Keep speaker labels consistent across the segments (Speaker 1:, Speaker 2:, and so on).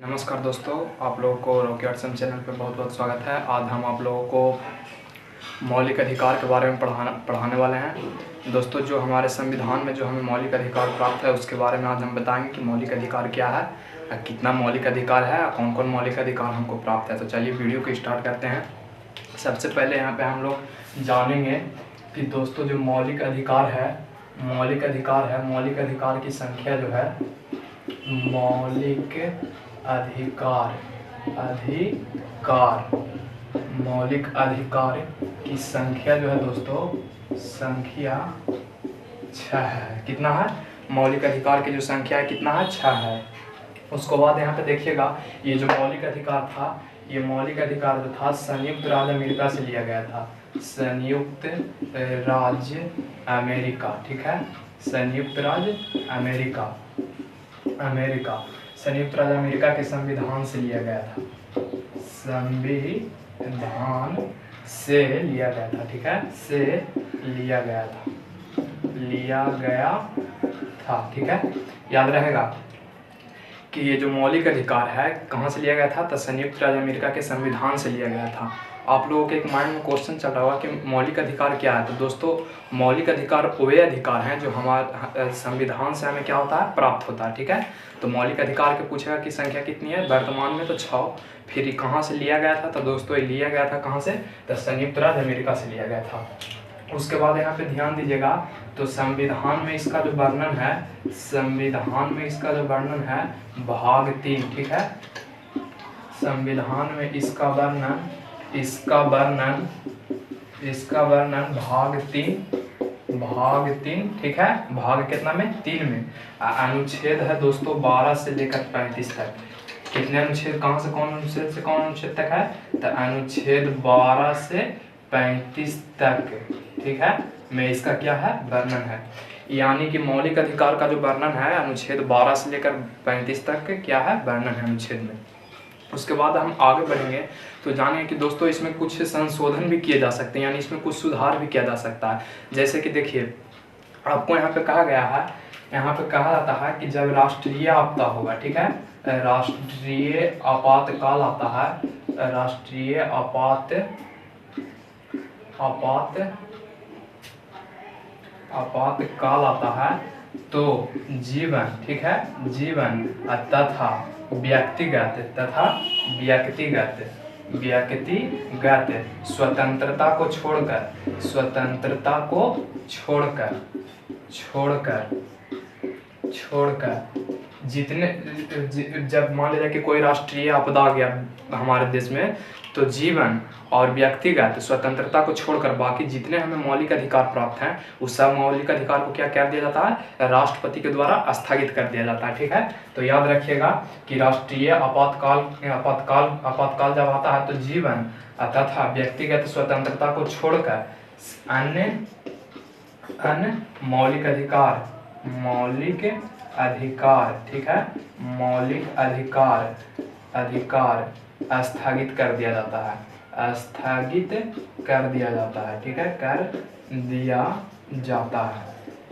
Speaker 1: नमस्कार दोस्तों, आप लोगों को रॉकेट सम चैनल पर बहुत बहुत स्वागत है। आज हम आप लोगों को मौलिक अधिकार के बारे में पढ़ाने वाले हैं। दोस्तों, जो हमारे संविधान में जो हमें मौलिक अधिकार प्राप्त है उसके बारे में आज हम बताएंगे कि मौलिक अधिकार क्या है, कितना मौलिक अधिकार है, कौन कौन मौलिक अधिकार हमको प्राप्त है। तो चलिए वीडियो को स्टार्ट करते हैं। सबसे पहले यहाँ पर हम लोग जानेंगे कि दोस्तों जो मौलिक अधिकार है, मौलिक अधिकार की संख्या जो है, मौलिक अधिकार की संख्या जो है दोस्तों, संख्या 6 है। कितना है? मौलिक अधिकार की जो संख्या है कितना है? 6 है। उसके बाद यहाँ पे देखिएगा, ये जो मौलिक अधिकार था, ये मौलिक अधिकार जो था संयुक्त राज्य अमेरिका से लिया गया था। संयुक्त राज्य अमेरिका, ठीक है, संयुक्त राज्य अमेरिका संयुक्त राज्य अमेरिका के संविधान से लिया गया था। संविधान से लिया गया था, ठीक है, से लिया गया था, ठीक है। याद रहेगा कि ये जो मौलिक अधिकार है कहाँ से लिया गया था? तो संयुक्त राज्य अमेरिका के संविधान से लिया गया था। आप लोगों के एक माइंड में क्वेश्चन चल रहा होगा कि मौलिक अधिकार क्या है। तो दोस्तों, मौलिक अधिकार वे अधिकार हैं जो हमारे संविधान से हमें क्या होता है? प्राप्त होता है, ठीक है। तो मौलिक अधिकार के पूछेगा कि संख्या कितनी है, वर्तमान में तो 6। फिर कहाँ से लिया गया था? तो दोस्तों ये लिया गया था कहाँ से? तो संयुक्त राज्य अमेरिका से लिया गया था। उसके बाद यहाँ पे ध्यान दीजिएगा, तो संविधान में इसका जो वर्णन है, भाग 3, ठीक है। संविधान में इसका वर्णन भाग 3, ठीक है। भाग कितना में? 3 में। अनुच्छेद है दोस्तों 12 से लेकर 35 तक। कितने अनुच्छेद? कहाँ से कौन अनुच्छेद से कौन अनुच्छेद तक है? तो अनुच्छेद 12 से 35 तक, ठीक है, में इसका क्या है? वर्णन है। यानी कि मौलिक अधिकार का जो वर्णन है अनुच्छेद 12 से लेकर 35 तक क्या है? वर्णन है अनुच्छेद में। उसके बाद हम आगे बढ़ेंगे तो जानेंगे कि दोस्तों इसमें कुछ संशोधन भी किए जा सकते हैं, यानी इसमें कुछ सुधार भी किया जा सकता है। जैसे कि देखिए, आपको यहाँ पे कहा गया है, यहाँ पे कहा जाता है कि जब राष्ट्रीय आपदा होगा, ठीक है, राष्ट्रीय आपातकाल आता है, राष्ट्रीय आपातकाल आता है, तो जीवन, ठीक है, जीवन तथा व्यक्तिगत स्वतंत्रता को छोड़कर जितने जब मान लीजिए कि कोई राष्ट्रीय आपदा आ गया हमारे देश में, तो जीवन और व्यक्तिगत स्वतंत्रता को छोड़कर बाकी जितने हमें मौलिक अधिकार प्राप्त हैं उस सब मौलिक अधिकार को क्या कर दिया जाता है? राष्ट्रपति के द्वारा स्थगित कर दिया जाता है, ठीक है। तो याद रखिएगा कि राष्ट्रीय आपातकाल जब आता है तो जीवन तथा व्यक्तिगत स्वतंत्रता को छोड़कर अन्य मौलिक अधिकार, ठीक है, मौलिक अधिकार स्थगित कर दिया जाता है, ठीक है, कर दिया जाता है,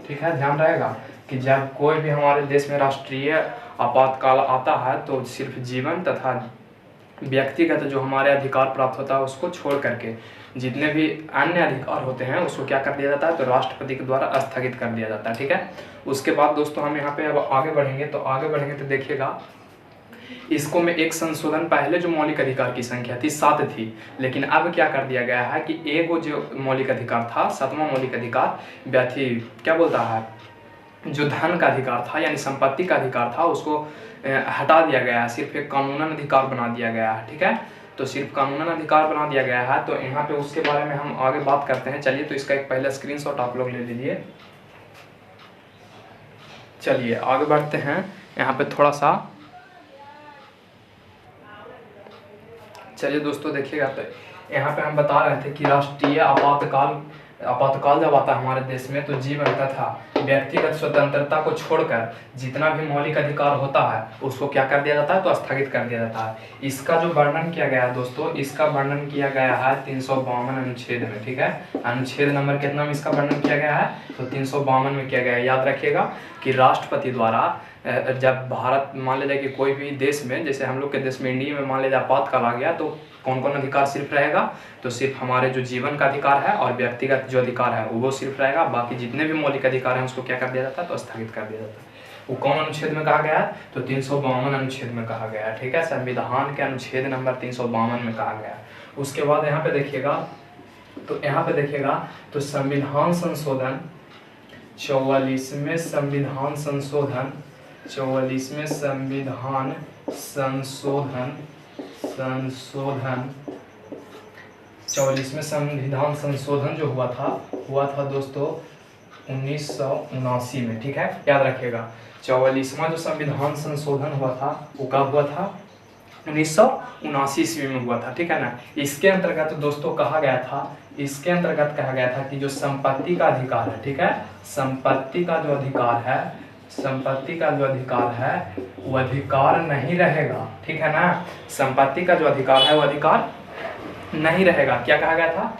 Speaker 1: ठीक है। ध्यान रहेगा कि जब कोई भी हमारे देश में राष्ट्रीय आपातकाल आता है तो सिर्फ जीवन तथा व्यक्तिगत जो हमारे अधिकार प्राप्त होता है उसको छोड़ करके जितने भी अन्य अधिकार होते हैं उसको क्या कर दिया जाता है? तो राष्ट्रपति के द्वारा स्थगित कर दिया जाता है, ठीक है। उसके बाद दोस्तों हम यहाँ पे अब आगे बढ़ेंगे तो देखिएगा, इसको में एक संशोधन, पहले जो मौलिक अधिकार की संख्या थी 7 थी, लेकिन अब क्या कर दिया गया है कि एक जो मौलिक अधिकार था, 7वां मौलिक अधिकार, क्या बोलता है, जो धन का अधिकार था यानी संपत्ति का अधिकार था उसको हटा दिया गया है, सिर्फ एक कानूनन अधिकार बना दिया गया है, ठीक है। तो सिर्फ कानूनन अधिकार बना दिया गया है। तो यहाँ पे उसके बारे में हम आगे बात करते हैं। चलिए, तो इसका एक पहला स्क्रीनशॉट आप लोग ले लीजिए। चलिए आगे बढ़ते हैं। यहाँ पे थोड़ा सा चलिए दोस्तों देखिएगा, तो यहाँ पे हम बता रहे थे कि राष्ट्रीय आपातकाल जब आता है हमारे देश में तो जीवन तथा व्यक्तिगत स्वतंत्रता को छोड़कर जितना भी मौलिक अधिकार होता है उसको क्या कर दिया जाता है, तो स्थगित कर दिया जाता है। इसका जो वर्णन किया गया है दोस्तों, इसका वर्णन किया गया है 352 अनुच्छेद में, ठीक है। अनुच्छेद नंबर कितना में इसका वर्णन किया गया है, तो 352 में किया गया है। याद रखिएगा कि राष्ट्रपति द्वारा जब भारत मान लीजिए कि कोई भी देश में, जैसे हम लोग के देश में इंडिया में मान लीजिए आपातकाल आ गया, तो कौन कौन अधिकार सिर्फ रहेगा, तो सिर्फ हमारे जो जीवन का अधिकार है और व्यक्तिगत जो अधिकार है वो सिर्फ रहेगा। बाकी जितने भी मौलिक अधिकार हैं उसको क्या कर दिया जाता है, तो स्थगित कर दिया जाता है। वो कौन अनुच्छेद में कहा गया है, तो 352 अनुच्छेद में कहा गया है, ठीक है। संविधान के अनुच्छेद नंबर 352 में कहा गया है। उसके बाद यहाँ पे देखिएगा, तो यहाँ पे देखिएगा तो संविधान संशोधन 44वें संविधान संशोधन 44वें संविधान संशोधन 44वें संविधान संशोधन जो हुआ था दोस्तों 1979 में, ठीक है। याद रखिएगा 44वां जो संविधान संशोधन हुआ था वो कब हुआ था, 1979 ईस्वी में हुआ था, ठीक है ना। इसके अंतर्गत दोस्तों कहा गया था, इसके अंतर्गत कहा गया था कि जो संपत्ति का अधिकार है, ठीक है, संपत्ति का जो अधिकार है वो अधिकार नहीं रहेगा, ठीक है ना। संपत्ति का जो अधिकार है वो अधिकार नहीं रहेगा। क्या कहा गया था,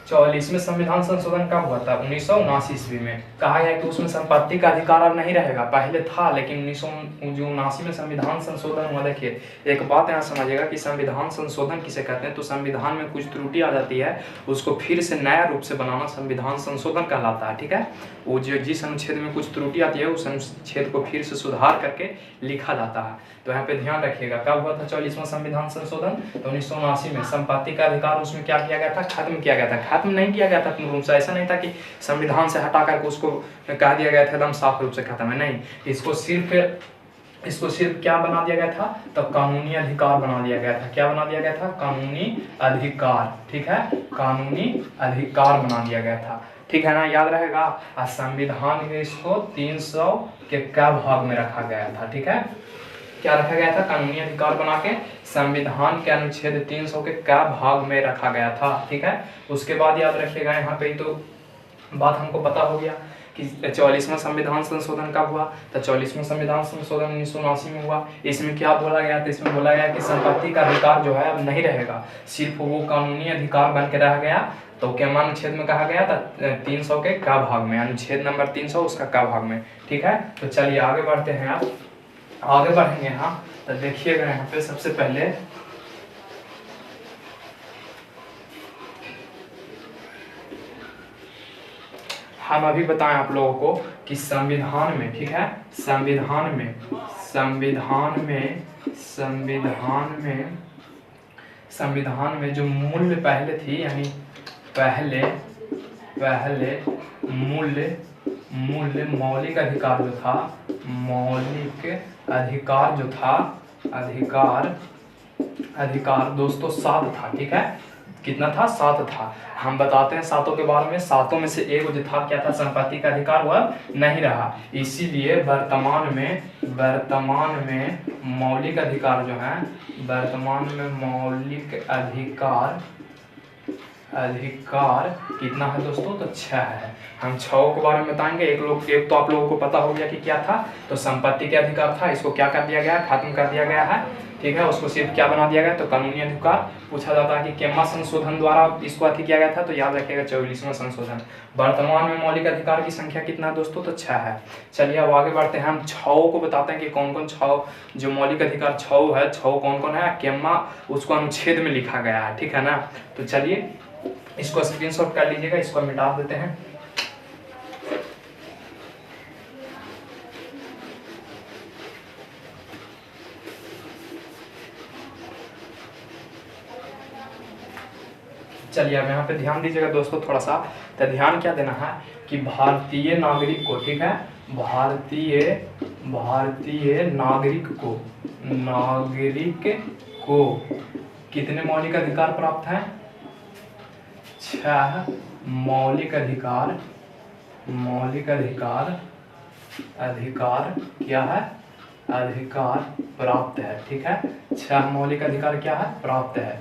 Speaker 1: 44वें संविधान संशोधन कब हुआ था, 1979 ईस्वी में। कहा गया कि उसमें संपत्ति का अधिकार अब नहीं रहेगा, पहले था लेकिन 1979 में संविधान संशोधन हुआ। देखिए एक बात यहाँ समझिएगा कि संविधान संशोधन किसे कहते हैं, तो संविधान में कुछ त्रुटि आ जाती है उसको फिर से नया रूप से बनाना संविधान संशोधन कहलाता है, ठीक है। वो जो जिस अनुच्छेद में कुछ त्रुटि आती है उस अनुच्छेद को फिर से सुधार करके लिखा जाता है। तो यहाँ पे ध्यान रखिएगा कब हुआ था 44वां संविधान संशोधन, तो 1979 में। संपत्ति का अधिकार उसमें क्या किया गया था, खत्म किया गया था। खत्म नहीं किया गया था पूर्ण रूप से, ऐसा नहीं था कि संविधान से हटा करके उसको कह दिया गया था एकदम साफ रूप से खत्म है, नहीं। इसको सिर्फ क्या बना दिया गया था, तो कानूनी अधिकार बना दिया गया था। क्या बना दिया गया था, कानूनी अधिकार, ठीक है, कानूनी अधिकार बना दिया गया था, ठीक है ना। याद रहेगा। संविधान के इसको 300 के क्या भाग में रखा गया था, ठीक है, क्या रखा गया था, कानूनी अधिकार बना के संविधान के अनुच्छेद 300 के क्या भाग में रखा गया था, ठीक है। उसके बाद याद रखिएगा यहाँ पे तो बात हमको पता हो गया कि 44वां संविधान संशोधन कब हुआ, तो 44वां संविधान संशोधन 1979 में हुआ। इसमें क्या बोला गया था, इसमें बोला गया कि संपत्ति का अधिकार जो है अब नहीं रहेगा, सिर्फ वो कानूनी अधिकार बन के रह गया। तो क्या अनुच्छेद में कहा गया था 300 के क्या भाग में, अनुच्छेद नंबर 300 उसका क्या भाग में, ठीक है। तो चलिए आगे बढ़ते हैं, आप आगे बढ़ेंगे। हाँ तो देखिएगा यहाँ पे सबसे पहले हम अभी बताएं आप लोगों को कि संविधान में, ठीक है, संविधान में जो मूल्य पहले थी, यानी पहले मूल्य मौलिक अधिकार जो था, मौलिक अधिकार जो था, अधिकार दोस्तों 7 था, ठीक है। कितना था, 7 था। हम बताते हैं सातों के बारे में। सातों में से एक जो था क्या था, संपत्ति का अधिकार वह नहीं रहा। इसीलिए वर्तमान में मौलिक अधिकार जो है, वर्तमान में मौलिक अधिकार कितना है दोस्तों, तो 6 है। हम 6 के बारे में बताएंगे। एक तो आप लोगों को पता हो गया कि क्या था, तो संपत्ति के अधिकार था, इसको क्या कर दिया गया, खत्म कर दिया गया है, ठीक है। उसको सिर्फ क्या बना दिया गया, तो कानूनी अधिकार। पूछा जाता है कि केमा संशोधन द्वारा इसको अति किया गया था, तो याद रखिएगा 44वां संशोधन। वर्तमान में मौलिक अधिकार की संख्या कितना है दोस्तों, तो 6 है। चलिए अब आगे बढ़ते हैं। हम 6 को बताते हैं कि कौन कौन 6 जो मौलिक अधिकार 6 है, 6 कौन कौन है, केमा उसको अनुच्छेद में लिखा गया है, ठीक है ना। तो चलिए इसको स्क्रीनशॉट कर लीजिएगा, इसको मिटा देते हैं। चलिए अब यहाँ पे ध्यान दीजिएगा दोस्तों थोड़ा सा। तो ध्यान क्या देना है कि भारतीय नागरिक को, ठीक है, भारतीय नागरिक को कितने मौलिक अधिकार प्राप्त हैं, 6 मौलिक अधिकार क्या है, अधिकार प्राप्त है, ठीक है। 6 मौलिक अधिकार क्या है, प्राप्त है।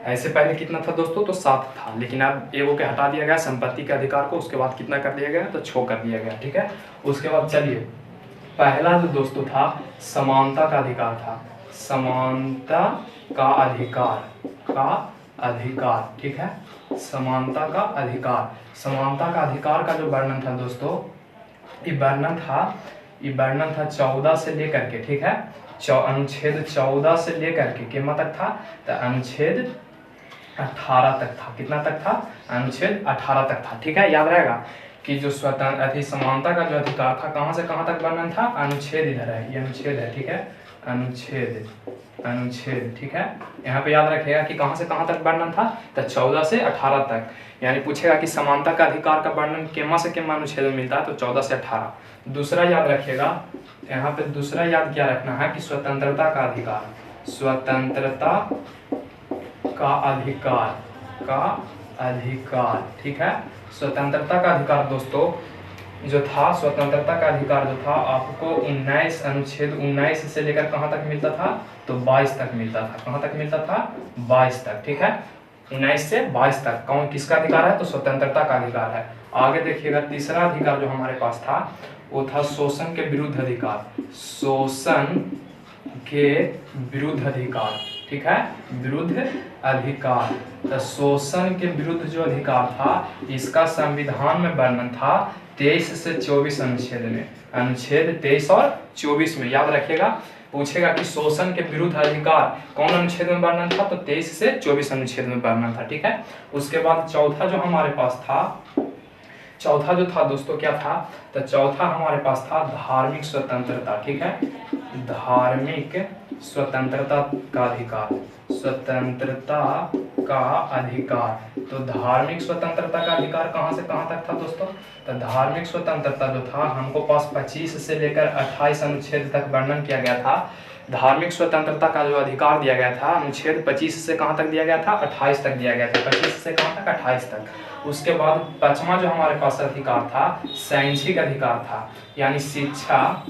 Speaker 1: ऐसे पहले कितना था दोस्तों, तो 7 था, लेकिन अब एगो के हटा दिया गया संपत्ति के अधिकार को, उसके बाद कितना कर दिया गया, तो 6 कर दिया गया। ठीक है, उसके बाद चलिए पहला जो दोस्तों था समानता का अधिकार था, समानता का अधिकार, ठीक है, समानता का अधिकार। समानता का अधिकार का जो वर्णन था दोस्तों, ये वर्णन था 14 से लेकर के, ठीक है, अनुच्छेद 14 से लेकर के कितना तक था, तो अनुच्छेद 18 तक था। कितना तक था, अनुच्छेद 18 तक था। ठीक है, याद रहेगा कि जो स्वतंत्र समानता का जो अधिकार था कहाँ से कहाँ तक वर्णन था, अनुच्छेद इधर है, ये अनुच्छेद है, ठीक है, अनुच्छेद, ठीक है, यहाँ पे याद रखिएगा कि कहाँ से कहाँ तक वर्णन था, तो 14 से 18 तक। यानी पूछेगा कि समानता का अधिकार का वर्णन केमा से केमा अनुच्छेद में मिलता है, तो 14 से 18। दूसरा याद रखिएगा, यहाँ पे दूसरा याद क्या रखना है कि स्वतंत्रता का अधिकार, स्वतंत्रता का अधिकार, ठीक है, स्वतंत्रता का अधिकार दोस्तों जो था, स्वतंत्रता का अधिकार जो था आपको 19 अनुच्छेद 19 से लेकर कहाँ तक मिलता था, तो 22 तक मिलता था। कहाँ तक मिलता था, 22 तक। ठीक है, 19 से 22 तक कौन किसका अधिकार है, तो स्वतंत्रता का अधिकार है। आगे देखिएगा तीसरा अधिकार जो हमारे पास था वो था शोषण के विरुद्ध अधिकार, शोषण के विरुद्ध अधिकार, ठीक है, विरुद्ध अधिकार। तो शोषण के विरुद्ध जो अधिकार था इसका संविधान में वर्णन था 23 से 24 अनुच्छेद में, अनुच्छेद 23 और 24 में। याद रखिएगा, पूछेगा कि शोषण के विरुद्ध अधिकार कौन अनुच्छेद में वर्णन था, तो 23 से 24 अनुच्छेद में वर्णन था। ठीक है, उसके बाद चौथा जो हमारे पास था, चौथा जो था दोस्तों क्या था, तो चौथा हमारे पास था धार्मिक स्वतंत्रता। ठीक है, धार्मिक स्वतंत्रता का अधिकार, स्वतंत्रता का अधिकार। तो धार्मिक स्वतंत्रता का अधिकार कहाँ से कहाँ तक था दोस्तों, तो धार्मिक स्वतंत्रता जो था हमको पास 25 से लेकर 28 अनुच्छेद तक वर्णन किया गया था। धार्मिक स्वतंत्रता का जो अधिकार दिया गया था अनुच्छेद 25 से कहाँ तक दिया गया था, 28 तक दिया गया था, 25 से कहाँ तक, 28 तक। उसके बाद पांचवा जो हमारे पास अधिकार था शैक्षिक अधिकार था, यानी शिक्षा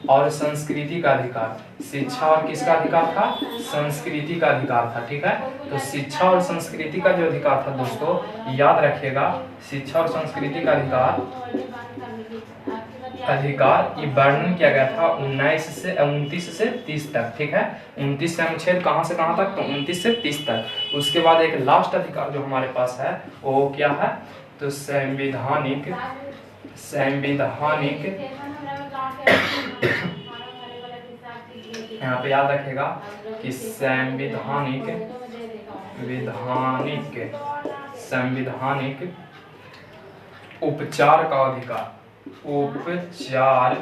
Speaker 1: और संस्कृति का अधिकार। शिक्षा और किसका अधिकार था, संस्कृति का अधिकार था। ठीक है, तो शिक्षा और संस्कृति का जो अधिकार था दोस्तों याद रखिएगा, शिक्षा और संस्कृति का अधिकार ये वर्णन किया गया था 29 से 30 तक। ठीक है, 29 से अनुच्छेद कहाँ से कहाँ तक, तो 29 से 30 तक। उसके बाद एक लास्ट अधिकार जो हमारे पास है वो क्या है, तो संवैधानिक यहाँ पे याद रखेगा कि संवैधानिक उपचार का अधिकार, उपचार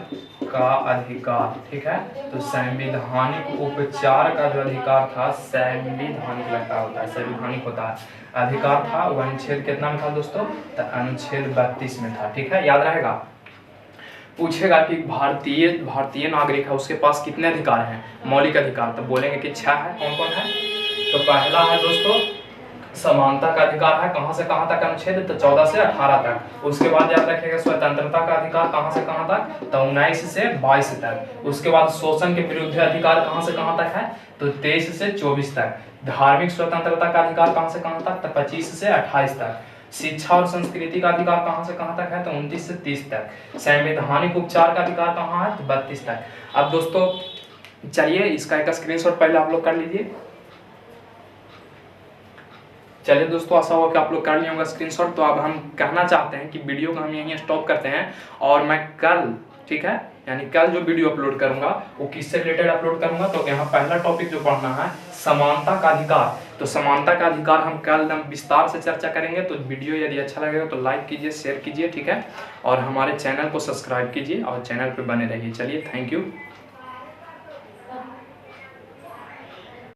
Speaker 1: का अधिकार। ठीक है, तो संवैधानिक उपचार का जो अधिकार था, संवैधानिक लगता होता है, संवैधानिक होता है अधिकार था, वो अनुच्छेद कितना में था दोस्तों, तो अनुच्छेद 32 में था। ठीक है, याद रहेगा। पूछेगा कि भारतीय नागरिक है उसके पास कितने अधिकार हैं, मौलिक अधिकार, तो बोलेंगे कि 6 है। कौन कौन है, तो पहला है दोस्तों समानता का अधिकार है, कहां से कहां तक अनुच्छेद, तो 14 से 18 तक। उसके बाद याद रखिएगा स्वतंत्रता का अधिकार कहां से कहां तक, तो 19 से 22 तक। उसके बाद शोषण के विरुद्ध अधिकार कहां से कहां तक है, तो 23 से 24 तक। धार्मिक स्वतंत्रता का अधिकार कहां से कहां तक, तो 25 से 28 तक। शिक्षा और संस्कृति का अधिकार कहां से कहां तक है, तो 29 से 30 तक। संवैधानिक उपचार का अधिकार कहां है, तो 32 तक। अब दोस्तों चलिए इसका एक स्क्रीनशॉट पहले आप लोग कर लीजिए। चलिए दोस्तों, आशा हुआ कि आप लोग कर लिए होंगे स्क्रीनशॉट। तो अब हम कहना चाहते हैं कि वीडियो को हम यहीं स्टॉप करते हैं और मैं कल, ठीक है, यानी कल जो वीडियो अपलोड करूंगा वो किससे रिलेटेड अपलोड करूंगा, तो यहाँ पहला टॉपिक जो पढ़ना है समानता का अधिकार। तो समानता का अधिकार हम कल विस्तार से चर्चा करेंगे। तो वीडियो यदि अच्छा लगेगा तो लाइक कीजिए, शेयर कीजिए, ठीक है, और हमारे चैनल को सब्सक्राइब कीजिए और चैनल पे बने रहिए। चलिए, थैंक यू।